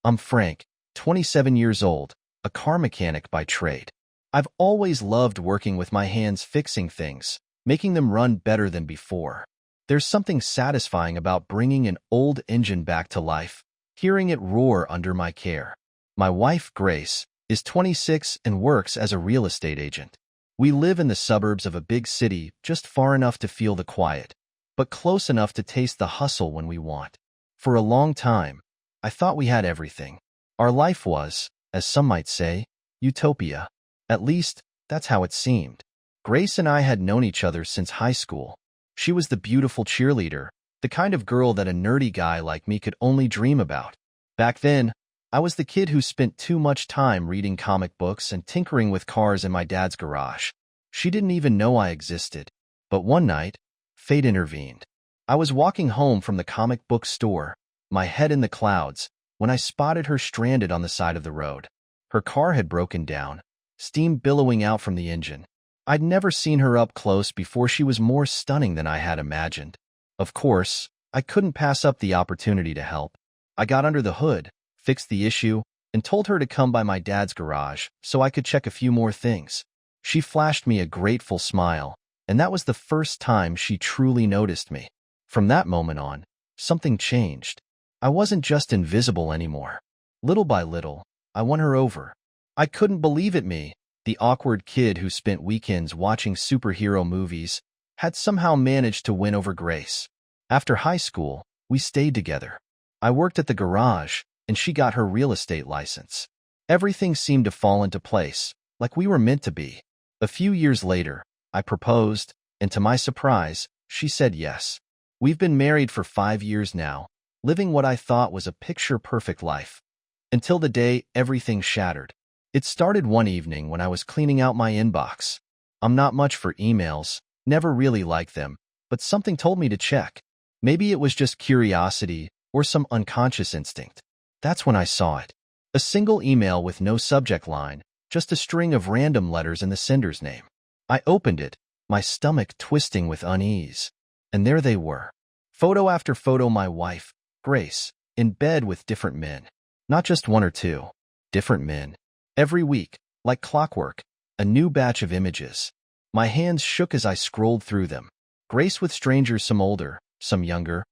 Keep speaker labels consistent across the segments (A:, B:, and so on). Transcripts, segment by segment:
A: I'm Frank, 27 years old, a car mechanic by trade. I've always loved working with my hands fixing things, making them run better than before. There's something satisfying about bringing an old engine back to life, hearing it roar under my care. My wife, Grace, is 26 and works as a real estate agent. We live in the suburbs of a big city, just far enough to feel the quiet, but close enough to taste the hustle when we want. For a long time, I thought we had everything. Our life was, as some might say, utopia. At least, that's how it seemed. Grace and I had known each other since high school. She was the beautiful cheerleader, the kind of girl that a nerdy guy like me could only dream about. Back then, I was the kid who spent too much time reading comic books and tinkering with cars in my dad's garage. She didn't even know I existed. But one night, fate intervened. I was walking home from the comic book store, my head in the clouds, when I spotted her stranded on the side of the road. Her car had broken down, steam billowing out from the engine. I'd never seen her up close before. She was more stunning than I had imagined. Of course, I couldn't pass up the opportunity to help. I got under the hood, fixed the issue, and told her to come by my dad's garage so I could check a few more things. She flashed me a grateful smile, and that was the first time she truly noticed me. From that moment on, something changed. I wasn't just invisible anymore. Little by little, I won her over. I couldn't believe it. Me, the awkward kid who spent weekends watching superhero movies, had somehow managed to win over Grace. After high school, we stayed together. I worked at the garage, and she got her real estate license. Everything seemed to fall into place, like we were meant to be. A few years later, I proposed, and to my surprise, she said yes. We've been married for 5 years now, living what I thought was a picture-perfect life. Until the day everything shattered. It started one evening when I was cleaning out my inbox. I'm not much for emails, never really liked them, but something told me to check. Maybe it was just curiosity or some unconscious instinct. That's when I saw it. A single email with no subject line, just a string of random letters and the sender's name. I opened it, my stomach twisting with unease. And there they were. Photo after photo, my wife, Grace, in bed with different men. Not just one or two. Different men. Every week, like clockwork, a new batch of images. My hands shook as I scrolled through them. Grace with strangers, some older, some younger,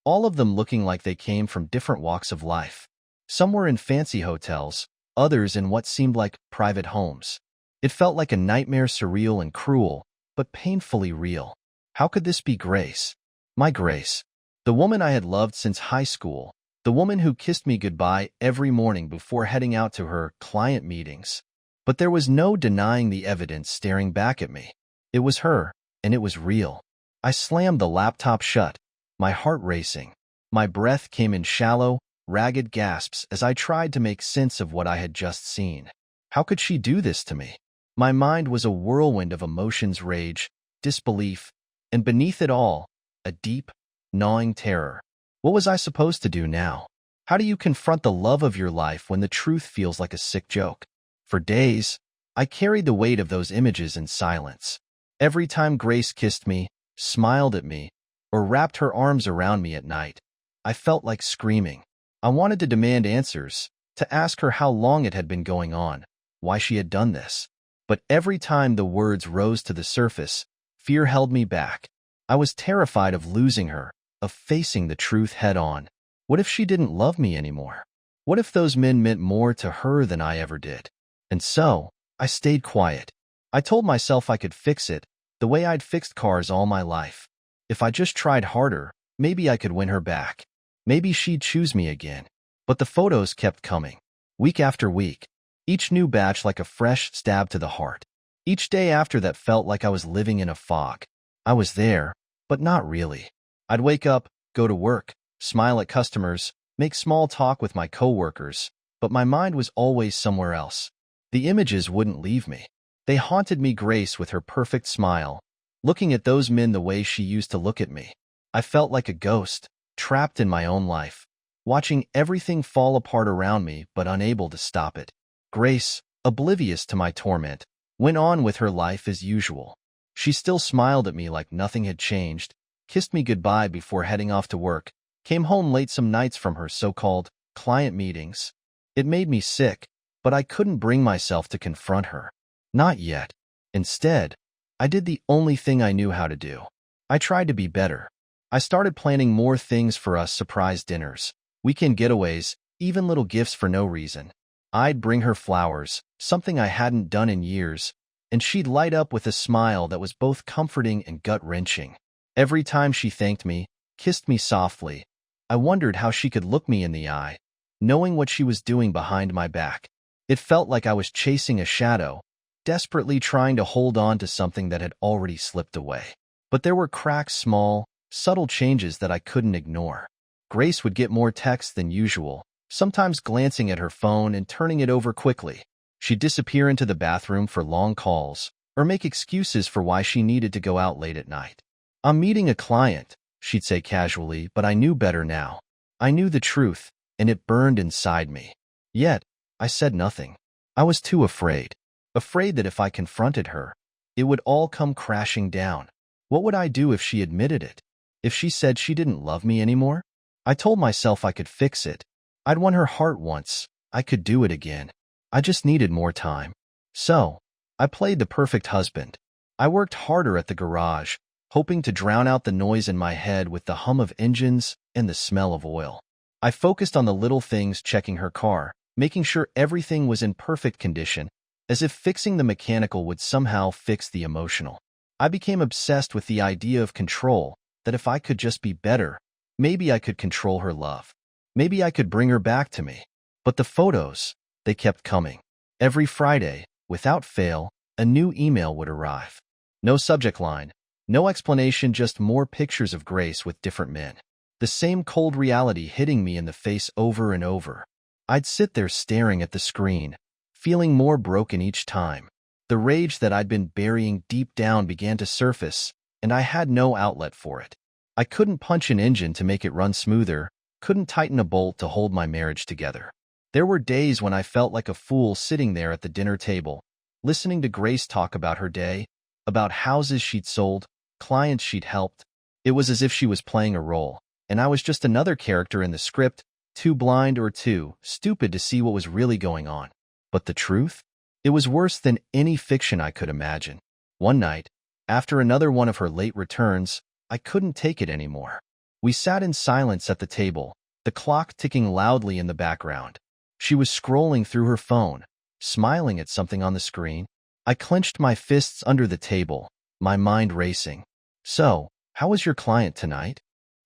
A: all of them looking like they came from different walks of life. Some were in fancy hotels, others in what seemed like private homes. It felt like a nightmare, surreal and cruel, but painfully real. How could this be Grace? My Grace. The woman I had loved since high school. The woman who kissed me goodbye every morning before heading out to her client meetings. But there was no denying the evidence staring back at me. It was her, and it was real. I slammed the laptop shut, my heart racing. My breath came in shallow, ragged gasps as I tried to make sense of what I had just seen. How could she do this to me? My mind was a whirlwind of emotions, rage, disbelief, and beneath it all, a deep, gnawing terror. What was I supposed to do now? How do you confront the love of your life when the truth feels like a sick joke? For days, I carried the weight of those images in silence. Every time Grace kissed me, smiled at me, or wrapped her arms around me at night, I felt like screaming. I wanted to demand answers, to ask her how long it had been going on, why she had done this. But every time the words rose to the surface, fear held me back. I was terrified of losing her, of facing the truth head-on. What if she didn't love me anymore? What if those men meant more to her than I ever did? And so, I stayed quiet. I told myself I could fix it, the way I'd fixed cars all my life. If I just tried harder, maybe I could win her back. Maybe she'd choose me again. But the photos kept coming, week after week, each new batch like a fresh stab to the heart. Each day after that felt like I was living in a fog. I was there, but not really. I'd wake up, go to work, smile at customers, make small talk with my coworkers, but my mind was always somewhere else. The images wouldn't leave me. They haunted me. Grace with her perfect smile, looking at those men the way she used to look at me. I felt like a ghost, trapped in my own life, watching everything fall apart around me but unable to stop it. Grace, oblivious to my torment, went on with her life as usual. She still smiled at me like nothing had changed, kissed me goodbye before heading off to work, came home late some nights from her so-called client meetings, It made me sick, but I couldn't bring myself to confront her. Not yet. Instead, I did the only thing I knew how to do. I tried to be better. I started planning more things for us: surprise dinners, weekend getaways, even little gifts for no reason. I'd bring her flowers, something I hadn't done in years, and she'd light up with a smile that was both comforting and gut-wrenching. Every time she thanked me, kissed me softly, I wondered how she could look me in the eye, knowing what she was doing behind my back. It felt like I was chasing a shadow, desperately trying to hold on to something that had already slipped away. But there were cracks, small, subtle changes that I couldn't ignore. Grace would get more texts than usual, sometimes glancing at her phone and turning it over quickly. She'd disappear into the bathroom for long calls, or make excuses for why she needed to go out late at night. "I'm meeting a client," she'd say casually, but I knew better now. I knew the truth, and it burned inside me. Yet, I said nothing. I was too afraid. Afraid that if I confronted her, it would all come crashing down. What would I do if she admitted it? If she said she didn't love me anymore? I told myself I could fix it. I'd won her heart once. I could do it again. I just needed more time. So, I played the perfect husband. I worked harder at the garage, hoping to drown out the noise in my head with the hum of engines and the smell of oil. I focused on the little things: checking her car, making sure everything was in perfect condition, as if fixing the mechanical would somehow fix the emotional. I became obsessed with the idea of control, that if I could just be better, maybe I could control her love. Maybe I could bring her back to me. But the photos, they kept coming. Every Friday, without fail, a new email would arrive. No subject line, no explanation, just more pictures of Grace with different men. The same cold reality hitting me in the face over and over. I'd sit there staring at the screen, feeling more broken each time. The rage that I'd been burying deep down began to surface, and I had no outlet for it. I couldn't punch an engine to make it run smoother, couldn't tighten a bolt to hold my marriage together. There were days when I felt like a fool sitting there at the dinner table, listening to Grace talk about her day, about houses she'd sold, clients she'd helped. It was as if she was playing a role, and I was just another character in the script, too blind or too stupid to see what was really going on. But the truth? It was worse than any fiction I could imagine. One night, after another one of her late returns, I couldn't take it anymore. We sat in silence at the table, the clock ticking loudly in the background. She was scrolling through her phone, smiling at something on the screen. I clenched my fists under the table, my mind racing. "So, how was your client tonight?"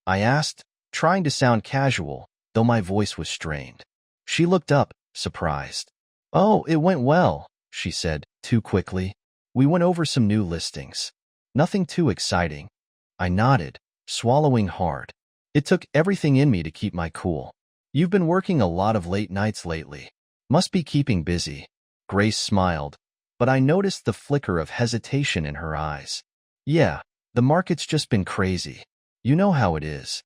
A: I asked, trying to sound casual, though my voice was strained. She looked up, surprised. "Oh, it went well," she said, too quickly. "We went over some new listings. Nothing too exciting." I nodded, swallowing hard. It took everything in me to keep my cool. "You've been working a lot of late nights lately. Must be keeping busy." Grace smiled, but I noticed the flicker of hesitation in her eyes. "Yeah, the market's just been crazy. You know how it is."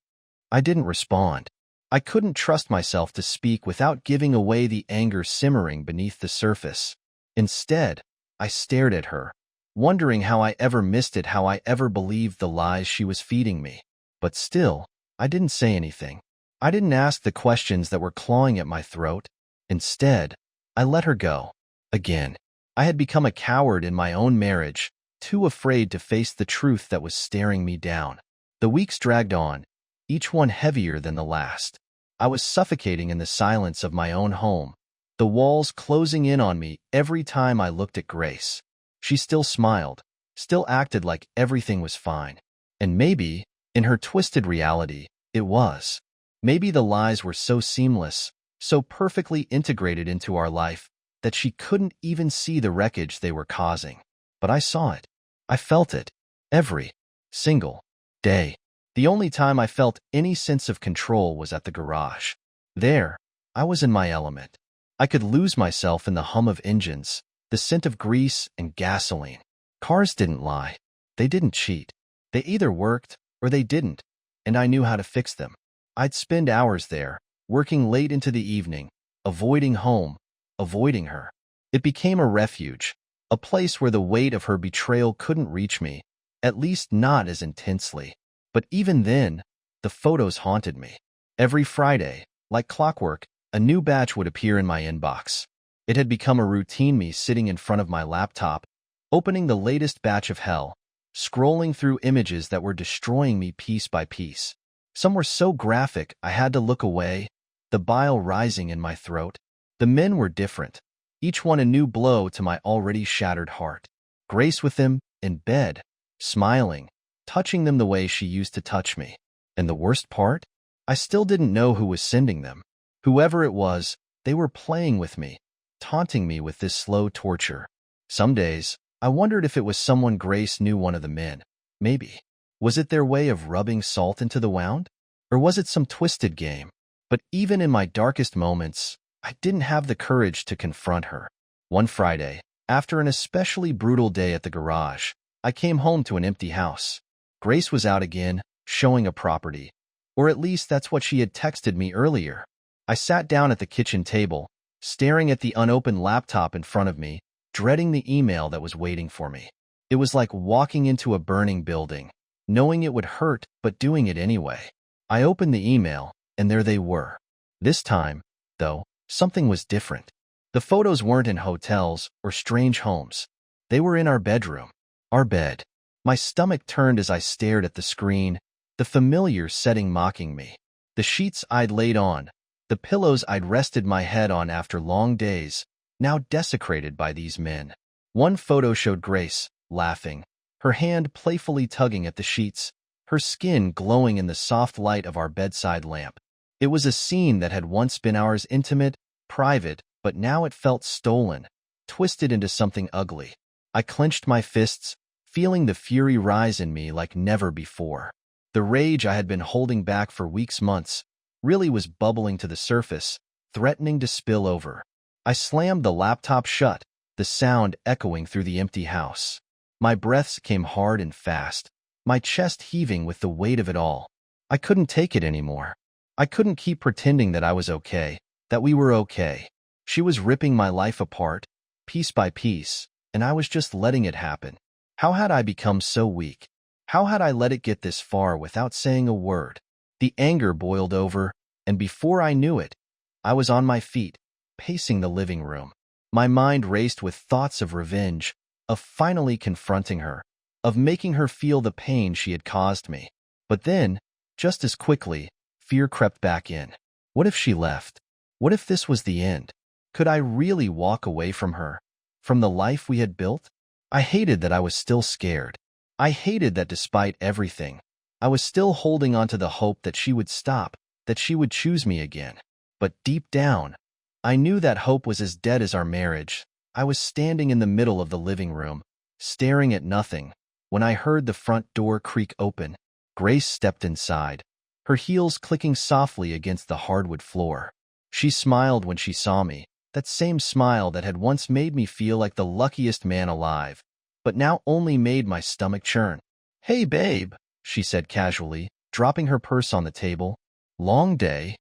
A: I didn't respond. I couldn't trust myself to speak without giving away the anger simmering beneath the surface. Instead, I stared at her, wondering how I ever missed it, how I ever believed the lies she was feeding me. But still, I didn't say anything. I didn't ask the questions that were clawing at my throat. Instead, I let her go. Again, I had become a coward in my own marriage, too afraid to face the truth that was staring me down. The weeks dragged on, each one heavier than the last. I was suffocating in the silence of my own home, the walls closing in on me every time I looked at Grace. She still smiled, still acted like everything was fine. And maybe, in her twisted reality, it was. Maybe the lies were so seamless, so perfectly integrated into our life, that she couldn't even see the wreckage they were causing. But I saw it. I felt it. Every single day. The only time I felt any sense of control was at the garage. There, I was in my element. I could lose myself in the hum of engines, the scent of grease and gasoline. Cars didn't lie. They didn't cheat. They either worked or they didn't, and I knew how to fix them. I'd spend hours there, working late into the evening, avoiding home, avoiding her. It became a refuge, a place where the weight of her betrayal couldn't reach me, at least not as intensely. But even then, the photos haunted me. Every Friday, like clockwork, a new batch would appear in my inbox. It had become a routine, me sitting in front of my laptop, opening the latest batch of hell, scrolling through images that were destroying me piece by piece. Some were so graphic I had to look away, the bile rising in my throat. The men were different, each one a new blow to my already shattered heart. Grace with them, in bed, smiling, touching them the way she used to touch me. And the worst part? I still didn't know who was sending them. Whoever it was, they were playing with me, taunting me with this slow torture. Some days, I wondered if it was someone Grace knew, one of the men. Maybe. Was it their way of rubbing salt into the wound? Or was it some twisted game? But even in my darkest moments, I didn't have the courage to confront her. One Friday, after an especially brutal day at the garage, I came home to an empty house. Grace was out again, showing a property. Or at least that's what she had texted me earlier. I sat down at the kitchen table, staring at the unopened laptop in front of me, dreading the email that was waiting for me. It was like walking into a burning building, knowing it would hurt, but doing it anyway. I opened the email, and there they were. This time, though, something was different. The photos weren't in hotels or strange homes. They were in our bedroom, our bed. My stomach turned as I stared at the screen, the familiar setting mocking me. The sheets I'd laid on, the pillows I'd rested my head on after long days, now desecrated by these men. One photo showed Grace, laughing, her hand playfully tugging at the sheets, her skin glowing in the soft light of our bedside lamp. It was a scene that had once been ours, intimate, private, but now it felt stolen, twisted into something ugly. I clenched my fists, feeling the fury rise in me like never before. The rage I had been holding back for weeks, months, really was bubbling to the surface, threatening to spill over. I slammed the laptop shut, the sound echoing through the empty house. My breaths came hard and fast, my chest heaving with the weight of it all. I couldn't take it anymore. I couldn't keep pretending that I was okay, that we were okay. She was ripping my life apart, piece by piece, and I was just letting it happen. How had I become so weak? How had I let it get this far without saying a word? The anger boiled over, and before I knew it, I was on my feet, pacing the living room. My mind raced with thoughts of revenge, of finally confronting her, of making her feel the pain she had caused me. But then, just as quickly, fear crept back in. What if she left? What if this was the end? Could I really walk away from her, from the life we had built? I hated that I was still scared. I hated that despite everything, I was still holding on to the hope that she would stop, that she would choose me again. But deep down, I knew that hope was as dead as our marriage. I was standing in the middle of the living room, staring at nothing, when I heard the front door creak open. Grace stepped inside, her heels clicking softly against the hardwood floor. She smiled when she saw me, that same smile that had once made me feel like the luckiest man alive, but now only made my stomach churn. "Hey, babe," she said casually, dropping her purse on the table. "Long day?"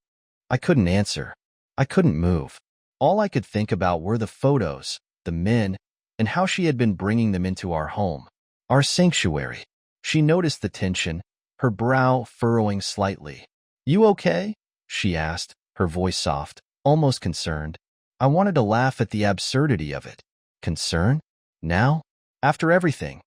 A: I couldn't answer. I couldn't move. All I could think about were the photos, the men, and how she had been bringing them into our home, our sanctuary. She noticed the tension, her brow furrowing slightly. "You okay?" she asked, her voice soft, almost concerned. I wanted to laugh at the absurdity of it. Concern? Now? After everything?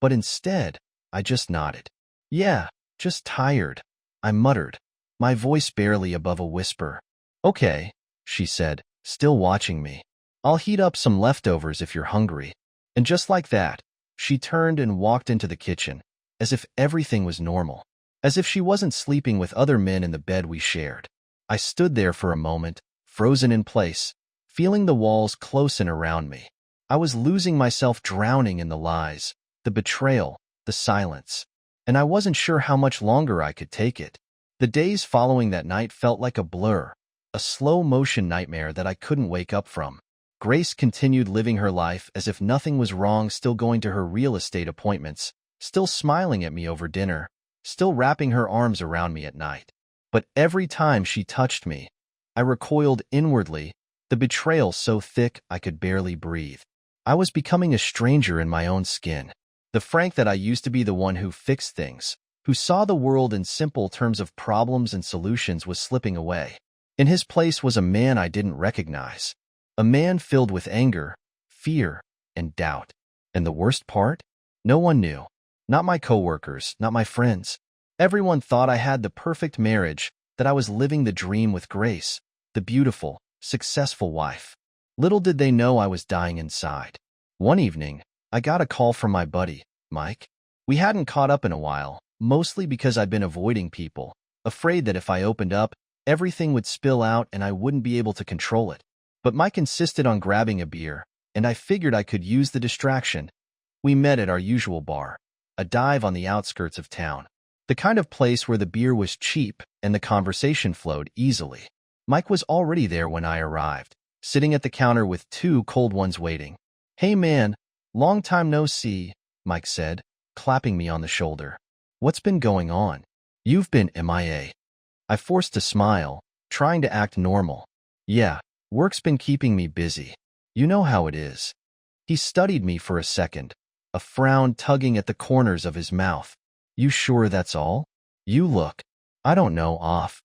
A: But instead, I just nodded. "Yeah, just tired," I muttered, my voice barely above a whisper. "Okay," she said, still watching me. "I'll heat up some leftovers if you're hungry." And just like that, she turned and walked into the kitchen, as if everything was normal, as if she wasn't sleeping with other men in the bed we shared. I stood there for a moment, frozen in place, feeling the walls close in around me. I was losing myself, drowning in the lies, the betrayal, the silence, and I wasn't sure how much longer I could take it. The days following that night felt like a blur, a slow-motion nightmare that I couldn't wake up from. Grace continued living her life as if nothing was wrong, still going to her real estate appointments, still smiling at me over dinner, still wrapping her arms around me at night. But every time she touched me, I recoiled inwardly, the betrayal so thick I could barely breathe. I was becoming a stranger in my own skin. The Frank that I used to be, the one who fixed things, who saw the world in simple terms of problems and solutions, was slipping away. In his place was a man I didn't recognize. A man filled with anger, fear, and doubt. And the worst part? No one knew. Not my coworkers, not my friends. Everyone thought I had the perfect marriage, that I was living the dream with Grace, the beautiful, successful wife. Little did they know I was dying inside. One evening, I got a call from my buddy, Mike. We hadn't caught up in a while, mostly because I'd been avoiding people, afraid that if I opened up, everything would spill out and I wouldn't be able to control it. But Mike insisted on grabbing a beer, and I figured I could use the distraction. We met at our usual bar, a dive on the outskirts of town. The kind of place where the beer was cheap and the conversation flowed easily. Mike was already there when I arrived, sitting at the counter with 2 cold ones waiting. "Hey man, long time no see," Mike said, clapping me on the shoulder. "What's been going on? You've been MIA." I forced a smile, trying to act normal. "Yeah, work's been keeping me busy. You know how it is." He studied me for a second, a frown tugging at the corners of his mouth. "You sure that's all? You look, I don't know, off."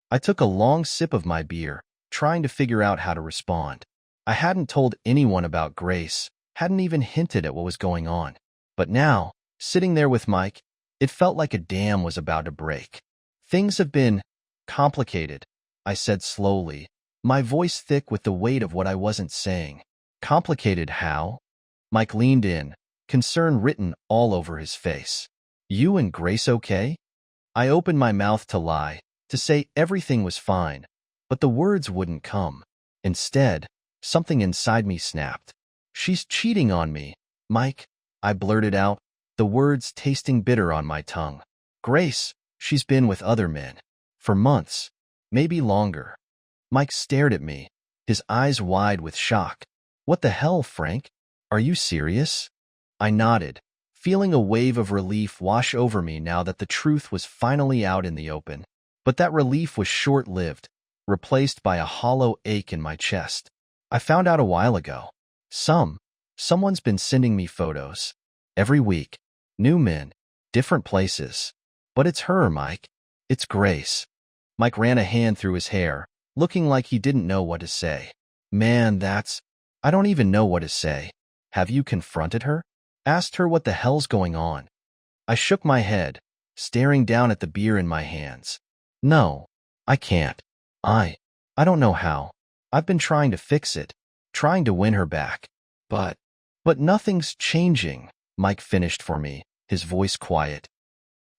A: I took a long sip of my beer, trying to figure out how to respond. I hadn't told anyone about Grace, hadn't even hinted at what was going on. But now, sitting there with Mike, it felt like a dam was about to break. "Things have been complicated," I said slowly, my voice thick with the weight of what I wasn't saying. "Complicated how?" Mike leaned in, concern written all over his face. "You and Grace okay?" I opened my mouth to lie, to say everything was fine, but the words wouldn't come. Instead, something inside me snapped. "She's cheating on me, Mike," I blurted out, the words tasting bitter on my tongue. "Grace, she's been with other men. For months, maybe longer." Mike stared at me, his eyes wide with shock. "What the hell, Frank? Are you serious?" I nodded, feeling a wave of relief wash over me now that the truth was finally out in the open. But that relief was short-lived, replaced by a hollow ache in my chest. "I found out a while ago. Someone's been sending me photos. Every week. New men. Different places. But it's her, Mike. It's Grace." Mike ran a hand through his hair, looking like he didn't know what to say. "Man, I don't even know what to say. Have you confronted her? Asked her what the hell's going on?" I shook my head, staring down at the beer in my hands. "No, I can't. I don't know how. I've been trying to fix it, trying to win her back. But nothing's changing," Mike finished for me, his voice quiet.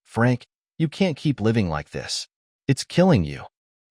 A: "Frank, you can't keep living like this. It's killing you."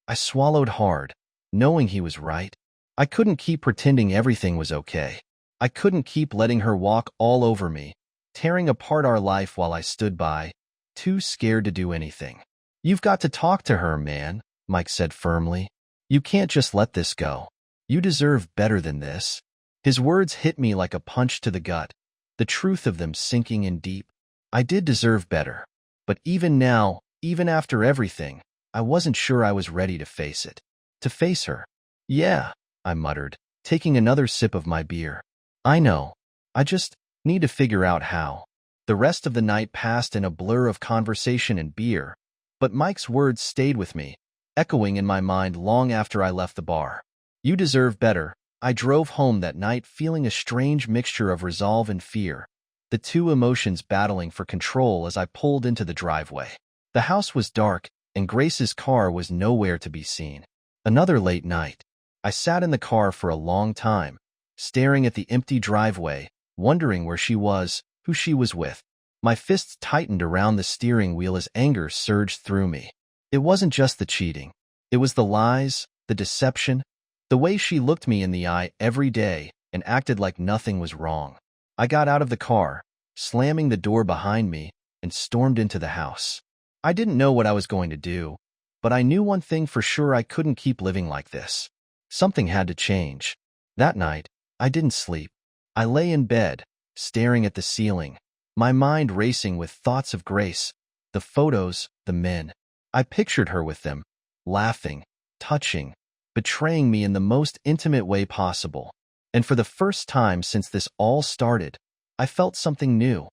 A: I swallowed hard, knowing he was right. I couldn't keep pretending everything was okay. I couldn't keep letting her walk all over me, tearing apart our life while I stood by, too scared to do anything. "You've got to talk to her, man," Mike said firmly. "You can't just let this go. You deserve better than this." His words hit me like a punch to the gut, the truth of them sinking in deep. I did deserve better. But even now, even after everything, I wasn't sure I was ready to face it. To face her. "Yeah," I muttered, taking another sip of my beer. "I know. I just need to figure out how." The rest of the night passed in a blur of conversation and beer, but Mike's words stayed with me, echoing in my mind long after I left the bar. "You deserve better." I drove home that night feeling a strange mixture of resolve and fear, the two emotions battling for control as I pulled into the driveway. The house was dark, and Grace's car was nowhere to be seen. Another late night. I sat in the car for a long time, staring at the empty driveway, wondering where she was, who she was with. My fists tightened around the steering wheel as anger surged through me. It wasn't just the cheating. It was the lies, the deception, the way she looked me in the eye every day and acted like nothing was wrong. I got out of the car, slamming the door behind me, and stormed into the house. I didn't know what I was going to do, but I knew one thing for sure: I couldn't keep living like this. Something had to change. That night, I didn't sleep. I lay in bed, staring at the ceiling, my mind racing with thoughts of Grace, the photos, the men. I pictured her with them, laughing, touching, betraying me in the most intimate way possible. And for the first time since this all started, I felt something new,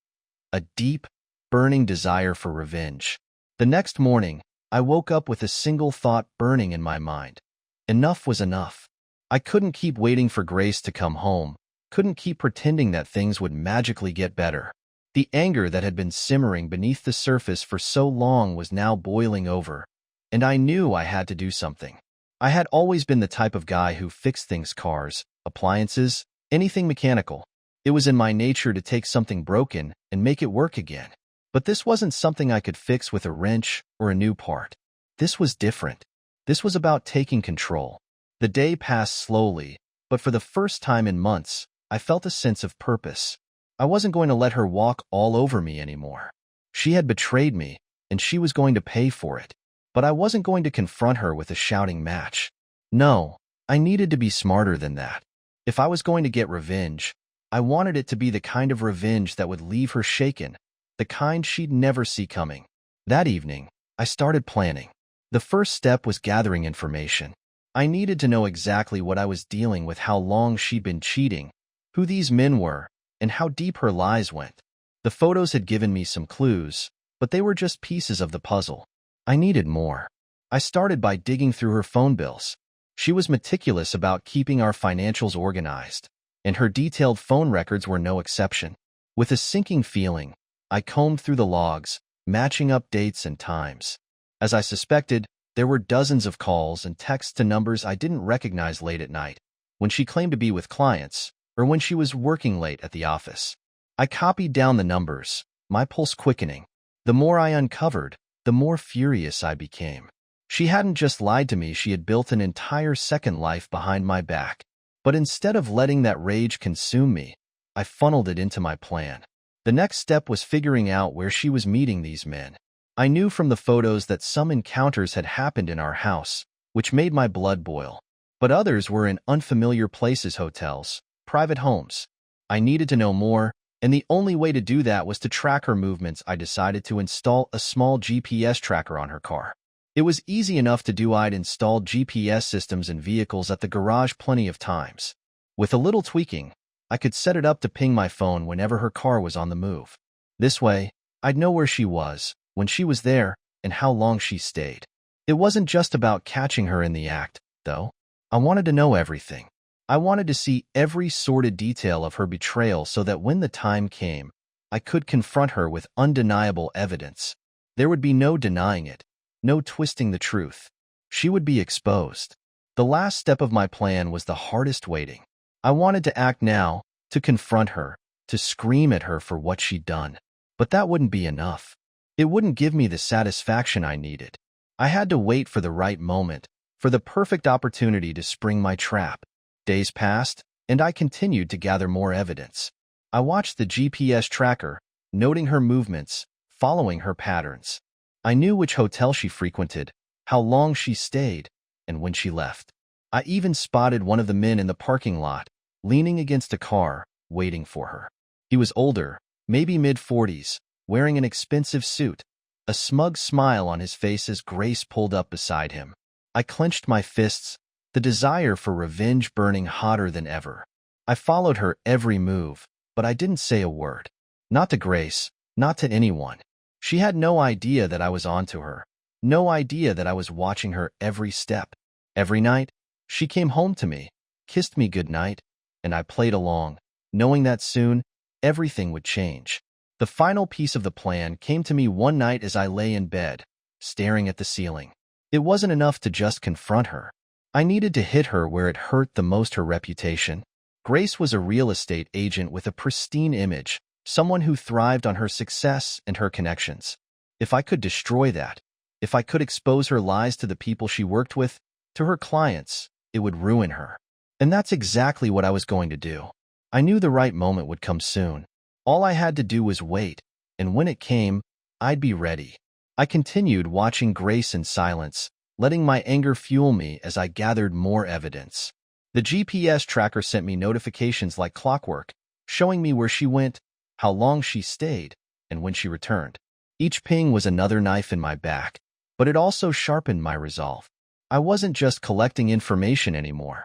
A: a deep, burning desire for revenge. The next morning, I woke up with a single thought burning in my mind. Enough was enough. I couldn't keep waiting for Grace to come home, couldn't keep pretending that things would magically get better. The anger that had been simmering beneath the surface for so long was now boiling over, and I knew I had to do something. I had always been the type of guy who fixed things: cars, appliances, anything mechanical. It was in my nature to take something broken and make it work again. But this wasn't something I could fix with a wrench or a new part. This was different. This was about taking control. The day passed slowly, but for the first time in months, I felt a sense of purpose. I wasn't going to let her walk all over me anymore. She had betrayed me, and she was going to pay for it. But I wasn't going to confront her with a shouting match. No, I needed to be smarter than that. If I was going to get revenge, I wanted it to be the kind of revenge that would leave her shaken, the kind she'd never see coming. That evening, I started planning. The first step was gathering information. I needed to know exactly what I was dealing with, how long she'd been cheating, who these men were, and how deep her lies went. The photos had given me some clues, but they were just pieces of the puzzle. I needed more. I started by digging through her phone bills. She was meticulous about keeping our financials organized, and her detailed phone records were no exception. With a sinking feeling, I combed through the logs, matching up dates and times. As I suspected, there were dozens of calls and texts to numbers I didn't recognize late at night, when she claimed to be with clients, or when she was working late at the office. I copied down the numbers, my pulse quickening. The more I uncovered, the more furious I became. She hadn't just lied to me, she had built an entire second life behind my back. But instead of letting that rage consume me, I funneled it into my plan. The next step was figuring out where she was meeting these men. I knew from the photos that some encounters had happened in our house, which made my blood boil. But others were in unfamiliar places: hotels, private homes. I needed to know more, and the only way to do that was to track her movements. I decided to install a small GPS tracker on her car. It was easy enough to do. I'd installed GPS systems in vehicles at the garage plenty of times. With a little tweaking, I could set it up to ping my phone whenever her car was on the move. This way, I'd know where she was, when she was there, and how long she stayed. It wasn't just about catching her in the act, though. I wanted to know everything. I wanted to see every sordid detail of her betrayal so that when the time came, I could confront her with undeniable evidence. There would be no denying it, no twisting the truth. She would be exposed. The last step of my plan was the hardest: waiting. I wanted to act now, to confront her, to scream at her for what she'd done. But that wouldn't be enough. It wouldn't give me the satisfaction I needed. I had to wait for the right moment, for the perfect opportunity to spring my trap. Days passed, and I continued to gather more evidence. I watched the GPS tracker, noting her movements, following her patterns. I knew which hotel she frequented, how long she stayed, and when she left. I even spotted one of the men in the parking lot, leaning against a car, waiting for her. He was older, maybe mid-40s, wearing an expensive suit, a smug smile on his face as Grace pulled up beside him. I clenched my fists, the desire for revenge burning hotter than ever. I followed her every move, but I didn't say a word. Not to Grace, not to anyone. She had no idea that I was onto her, no idea that I was watching her every step. Every night, she came home to me, kissed me goodnight, and I played along, knowing that soon, everything would change. The final piece of the plan came to me one night as I lay in bed, staring at the ceiling. It wasn't enough to just confront her. I needed to hit her where it hurt the most: her reputation. Grace was a real estate agent with a pristine image, someone who thrived on her success and her connections. If I could destroy that, if I could expose her lies to the people she worked with, to her clients, it would ruin her. And that's exactly what I was going to do. I knew the right moment would come soon. All I had to do was wait, and when it came, I'd be ready. I continued watching Grace in silence, letting my anger fuel me as I gathered more evidence. The GPS tracker sent me notifications like clockwork, showing me where she went, how long she stayed, and when she returned. Each ping was another knife in my back, but it also sharpened my resolve. I wasn't just collecting information anymore.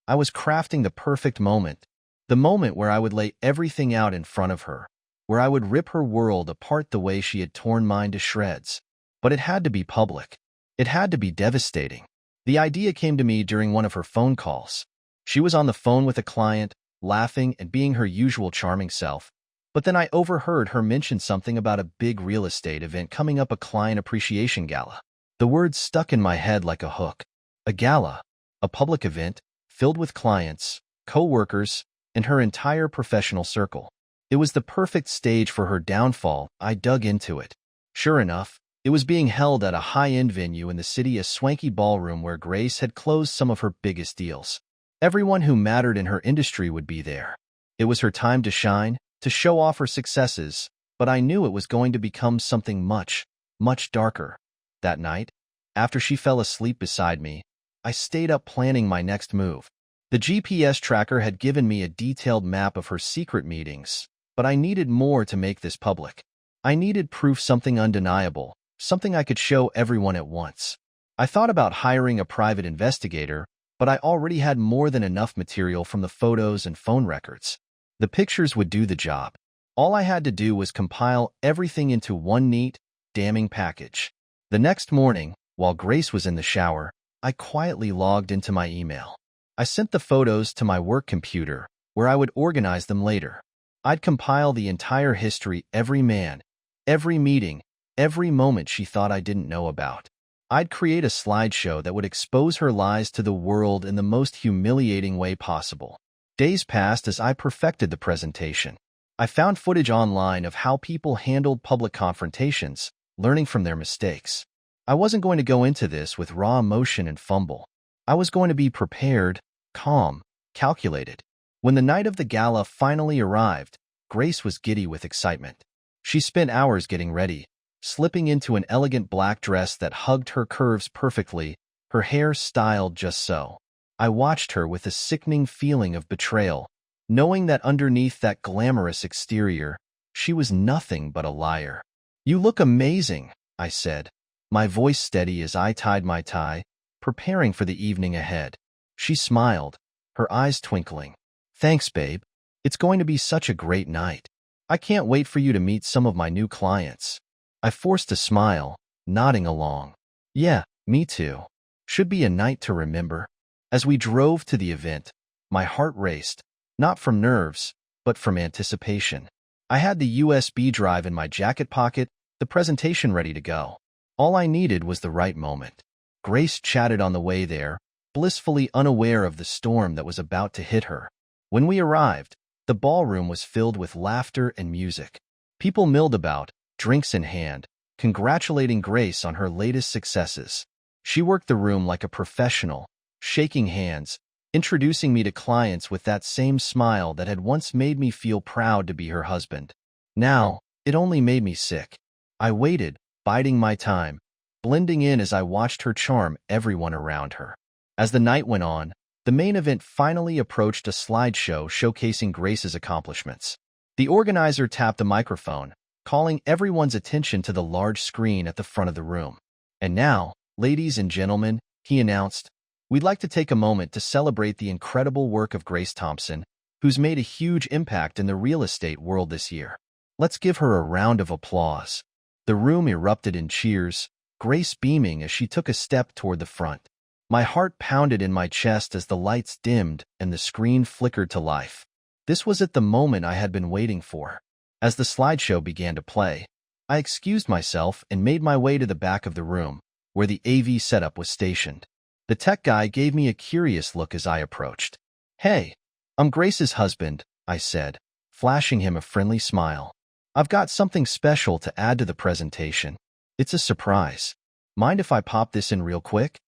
A: I was crafting the perfect moment, the moment where I would lay everything out in front of her, where I would rip her world apart the way she had torn mine to shreds. But it had to be public. It had to be devastating. The idea came to me during one of her phone calls. She was on the phone with a client, laughing and being her usual charming self. But then I overheard her mention something about a big real estate event coming up, a client appreciation gala. The words stuck in my head like a hook. A gala, a public event, filled with clients, co-workers, and her entire professional circle. It was the perfect stage for her downfall. I dug into it. Sure enough, it was being held at a high-end venue in the city, a swanky ballroom where Grace had closed some of her biggest deals. Everyone who mattered in her industry would be there. It was her time to shine, to show off her successes, but I knew it was going to become something much, much darker. That night, after she fell asleep beside me, I stayed up planning my next move. The GPS tracker had given me a detailed map of her secret meetings, but I needed more to make this public. I needed proof, something undeniable, something I could show everyone at once. I thought about hiring a private investigator, but I already had more than enough material from the photos and phone records. The pictures would do the job. All I had to do was compile everything into one neat, damning package. The next morning, while Grace was in the shower, I quietly logged into my email. I sent the photos to my work computer, where I would organize them later. I'd compile the entire history, every man, every meeting, every moment she thought I didn't know about. I'd create a slideshow that would expose her lies to the world in the most humiliating way possible. Days passed as I perfected the presentation. I found footage online of how people handled public confrontations, learning from their mistakes. I wasn't going to go into this with raw emotion and fumble. I was going to be prepared, calm, calculated. When the night of the gala finally arrived, Grace was giddy with excitement. She spent hours getting ready, slipping into an elegant black dress that hugged her curves perfectly, her hair styled just so. I watched her with a sickening feeling of betrayal, knowing that underneath that glamorous exterior, she was nothing but a liar. "You look amazing," I said, my voice steady as I tied my tie, preparing for the evening ahead. She smiled, her eyes twinkling. "Thanks, babe. It's going to be such a great night. I can't wait for you to meet some of my new clients." I forced a smile, nodding along. "Yeah, me too. Should be a night to remember." As we drove to the event, my heart raced, not from nerves, but from anticipation. I had the USB drive in my jacket pocket, the presentation ready to go. All I needed was the right moment. Grace chatted on the way there, blissfully unaware of the storm that was about to hit her. When we arrived, the ballroom was filled with laughter and music. People milled about, drinks in hand, congratulating Grace on her latest successes. She worked the room like a professional, shaking hands, introducing me to clients with that same smile that had once made me feel proud to be her husband. Now, it only made me sick. I waited, biding my time, blending in as I watched her charm everyone around her. As the night went on, the main event finally approached, a slideshow showcasing Grace's accomplishments. The organizer tapped a microphone, calling everyone's attention to the large screen at the front of the room. "And now, ladies and gentlemen," he announced, "we'd like to take a moment to celebrate the incredible work of Grace Thompson, who's made a huge impact in the real estate world this year. Let's give her a round of applause." The room erupted in cheers, Grace beaming as she took a step toward the front. My heart pounded in my chest as the lights dimmed and the screen flickered to life. This was it, the moment I had been waiting for. As the slideshow began to play, I excused myself and made my way to the back of the room, where the AV setup was stationed. The tech guy gave me a curious look as I approached. "Hey, I'm Grace's husband," I said, flashing him a friendly smile. "I've got something special to add to the presentation. It's a surprise. Mind if I pop this in real quick?"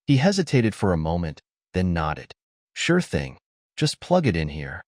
A: He hesitated for a moment, then nodded. "Sure thing. Just plug it in here."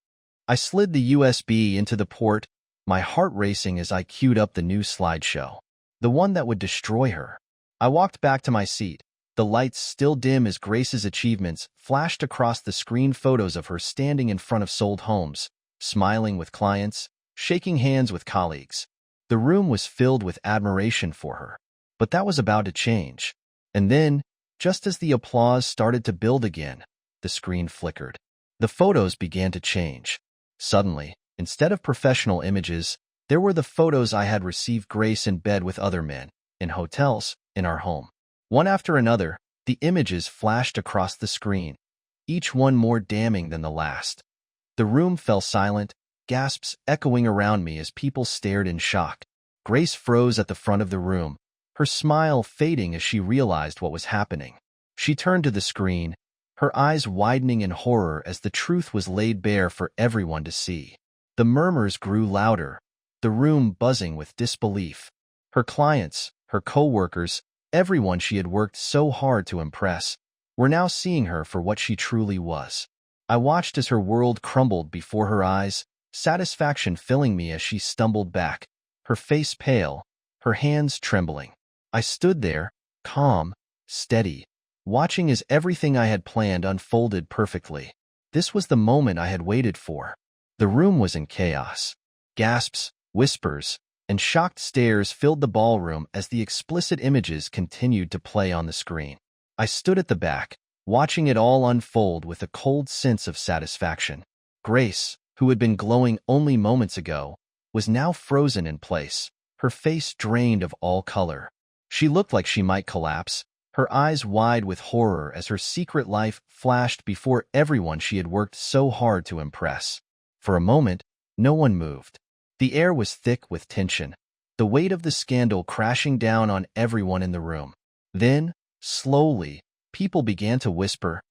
A: I slid the USB into the port, my heart racing as I queued up the new slideshow, the one that would destroy her. I walked back to my seat, the lights still dim as Grace's achievements flashed across the screen, photos of her standing in front of sold homes, smiling with clients, shaking hands with colleagues. The room was filled with admiration for her. But that was about to change. And then, just as the applause started to build again, the screen flickered. The photos began to change. Suddenly, instead of professional images, there were the photos I had received: Grace in bed with other men, in hotels, in our home. One after another, The images flashed across the screen, each one more damning than the last. The room fell silent, gasps echoing around me as people stared in shock. Grace froze at the front of the room, her smile fading as she realized what was happening. She turned to the screen, her eyes widening in horror as the truth was laid bare for everyone to see. The murmurs grew louder, the room buzzing with disbelief. Her clients, her co-workers, everyone she had worked so hard to impress, were now seeing her for what she truly was. I watched as her world crumbled before her eyes, satisfaction filling me as she stumbled back, her face pale, her hands trembling. I stood there, calm, steady, watching as everything I had planned unfolded perfectly. This was the moment I had waited for. The room was in chaos. Gasps, whispers, and shocked stares filled the ballroom as the explicit images continued to play on the screen. I stood at the back, watching it all unfold with a cold sense of satisfaction. Grace, who had been glowing only moments ago, was now frozen in place, her face drained of all color. She looked like she might collapse, her eyes wide with horror as her secret life flashed before everyone she had worked so hard to impress. For a moment, no one moved. The air was thick with tension, the weight of the scandal crashing down on everyone in the room. Then, slowly, people began to whisper,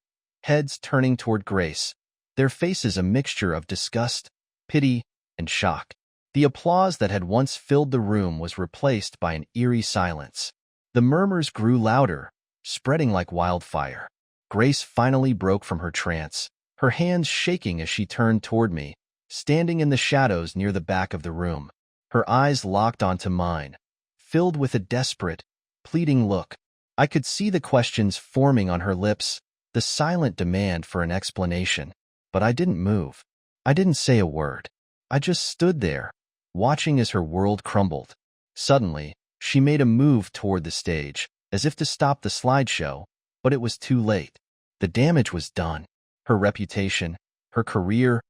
A: heads turning toward Grace, their faces a mixture of disgust, pity, and shock. The applause that had once filled the room was replaced by an eerie silence. The murmurs grew louder, spreading like wildfire. Grace finally broke from her trance, her hands shaking as she turned toward me, standing in the shadows near the back of the room. Her eyes locked onto mine, filled with a desperate, pleading look. I could see the questions forming on her lips, the silent demand for an explanation. But I didn't move. I didn't say a word. I just stood there, watching as her world crumbled. Suddenly, she made a move toward the stage, as if to stop the slideshow, but it was too late. The damage was done. Her reputation, her career,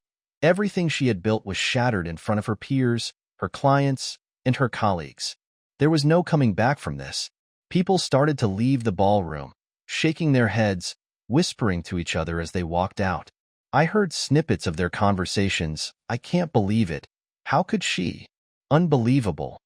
A: everything she had built was shattered in front of her peers, her clients, and her colleagues. There was no coming back from this. People started to leave the ballroom, shaking their heads, whispering to each other as they walked out. I heard snippets of their conversations. I can't believe it. How could she? Unbelievable.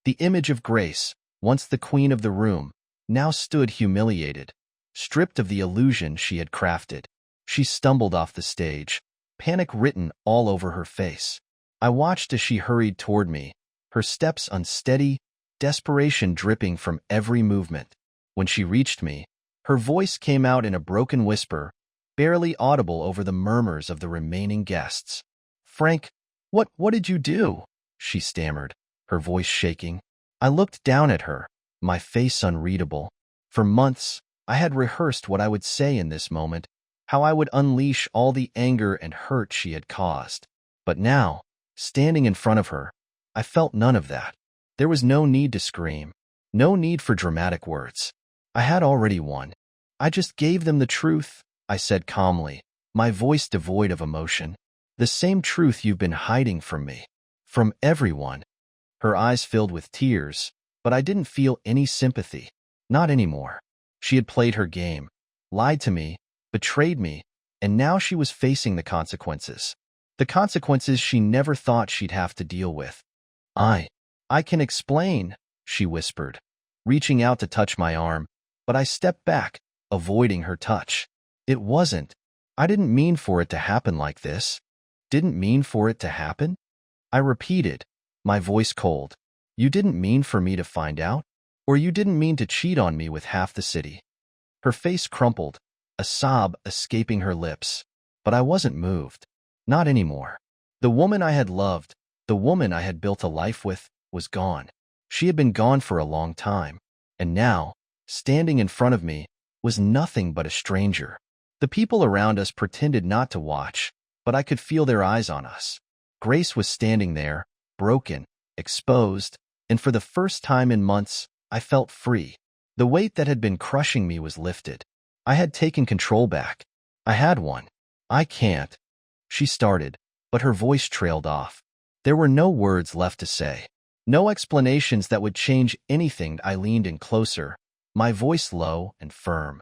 A: The image of Grace, once the queen of the room, now stood humiliated, stripped of the illusion she had crafted. She stumbled off the stage, panic written all over her face. I watched as she hurried toward me, her steps unsteady, desperation dripping from every movement. When she reached me, her voice came out in a broken whisper, barely audible over the murmurs of the remaining guests. "Frank, what did you do?" she stammered, her voice shaking. I looked down at her, my face unreadable. For months, I had rehearsed what I would say in this moment, how I would unleash all the anger and hurt she had caused. But now, standing in front of her, I felt none of that. There was no need to scream, no need for dramatic words. I had already won. I just gave them the truth, I said calmly, my voice devoid of emotion. The same truth you've been hiding from me. From everyone. Her eyes filled with tears, but I didn't feel any sympathy. Not anymore. She had played her game, lied to me, betrayed me, and now she was facing the consequences. The consequences she never thought she'd have to deal with. I can explain, she whispered, reaching out to touch my arm, but I stepped back, avoiding her touch. It wasn't. I didn't mean for it to happen like this. Didn't mean for it to happen? I repeated, my voice cold. You didn't mean for me to find out? Or you didn't mean to cheat on me with half the city? Her face crumpled, a sob escaping her lips. But I wasn't moved. Not anymore. The woman I had loved, the woman I had built a life with, was gone. She had been gone for a long time. And now, standing in front of me, was nothing but a stranger. The people around us pretended not to watch, but I could feel their eyes on us. Grace was standing there, broken, exposed, and for the first time in months, I felt free. The weight that had been crushing me was lifted. I had taken control back. I had won. I can't. She started, but her voice trailed off. There were no words left to say. No explanations that would change anything. I leaned in closer, my voice low and firm.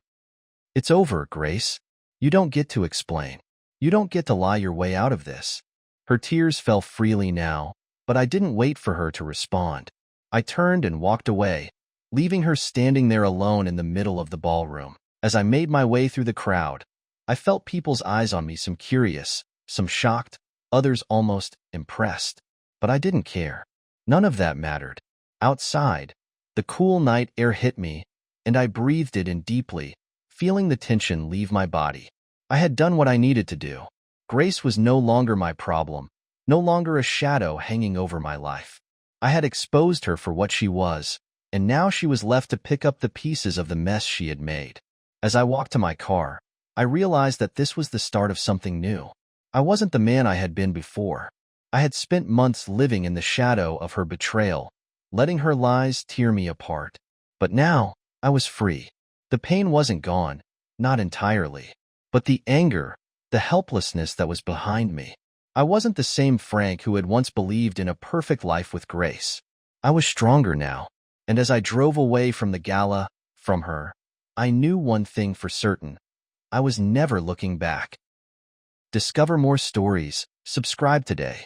A: It's over, Grace. You don't get to explain. You don't get to lie your way out of this. Her tears fell freely now, but I didn't wait for her to respond. I turned and walked away, leaving her standing there alone in the middle of the ballroom. As I made my way through the crowd, I felt people's eyes on me, some curious, some shocked, others almost impressed. But I didn't care. None of that mattered. Outside, the cool night air hit me, and I breathed it in deeply, feeling the tension leave my body. I had done what I needed to do. Grace was no longer my problem, no longer a shadow hanging over my life. I had exposed her for what she was, and now she was left to pick up the pieces of the mess she had made. As I walked to my car, I realized that this was the start of something new. I wasn't the man I had been before. I had spent months living in the shadow of her betrayal, letting her lies tear me apart. But now, I was free. The pain wasn't gone, not entirely. But the anger, the helplessness that was behind me. I wasn't the same Frank who had once believed in a perfect life with Grace. I was stronger now, and as I drove away from the gala, from her, I knew one thing for certain. I was never looking back. Discover more stories. Subscribe today.